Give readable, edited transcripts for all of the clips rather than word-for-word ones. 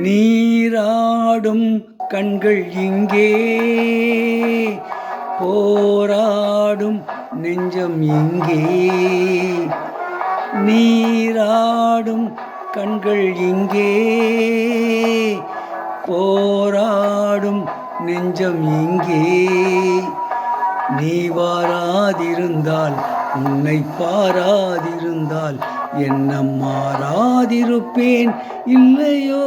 நீராடும் கண்கள் இங்கே, போராடும் நெஞ்சம் இங்கே. நீராடும் கண்கள் இங்கே, போராடும் நெஞ்சம் இங்கே. நீ வாராதிருந்தால், உன்னை பாராதிருந்தால் எண்ணம் மாறாதிருப்பேன் இல்லையோ.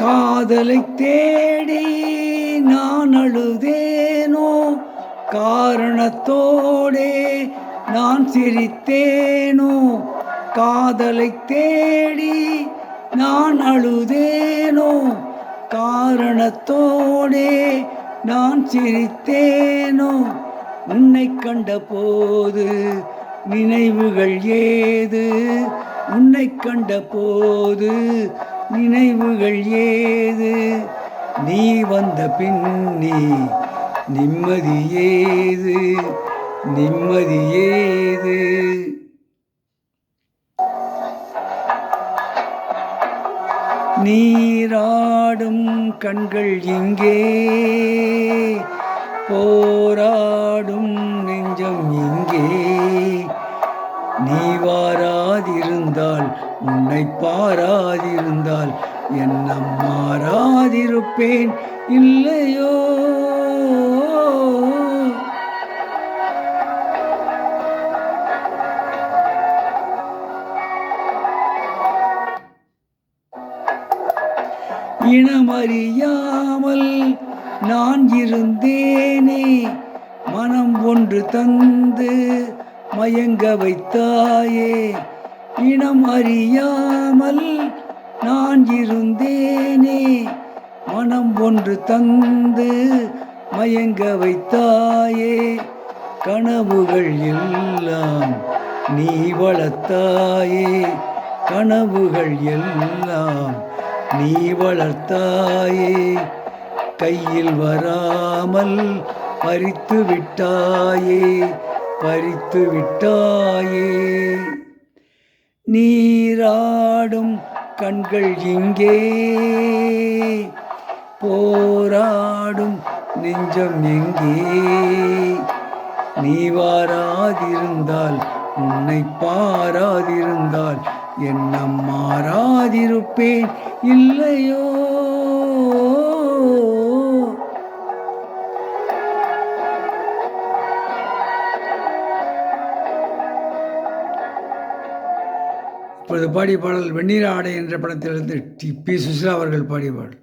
காதலை தேடி நான் அழுதேனோ, காரணத்தோடே நான் சிரித்தேனோ. காதலை தேடி நான் அழுதேனோ, காரணத்தோடே நான் சிரித்தேனோ. உன்னை கண்ட போது நினைவுகள் ஏது, உன்னை கண்ட போது நினைவுகள் ஏது. நீ வந்த பின்னே நிம்மதி ஏது, நிம்மதி ஏது. நீராடும் கண்கள் இங்கே, போராடும் நெஞ்சம் இங்கே. நீ வாராதிருந்தால், உன்னை பாராதிருந்தால் எண்ணம் மாறாதிருப்பேன் இல்லையோ. இனமறியாமல் நான் இருந்தேனே, மனம் ஒன்று தந்து மயங்க வைத்தாயே. இனம் அறியாமல் நான் இருந்தேனே, மனம் ஒன்று தந்து மயங்க வைத்தாயே. கனவுகள் எல்லாம் நீ வளர்த்தாயே, கனவுகள் எல்லாம் நீ வளர்த்தாயே. கையில் வராமல் பறித்து விட்டாயே, பறித்து விட்டாயே. நீராடும் கண்கள் இங்கே, போராடும் நெஞ்சம் எங்கே. நீ வாராதிருந்தால், உன்னை பாராதிருந்தால் எண்ணம் மாறாதிருப்பேன் இல்லையோ. இப்பொழுது பாடிய பாடல் வெண்ணிற ஆடை என்ற படத்திலிருந்து டி.பி. சுசிலா அவர்கள் பாடிய பாடல்.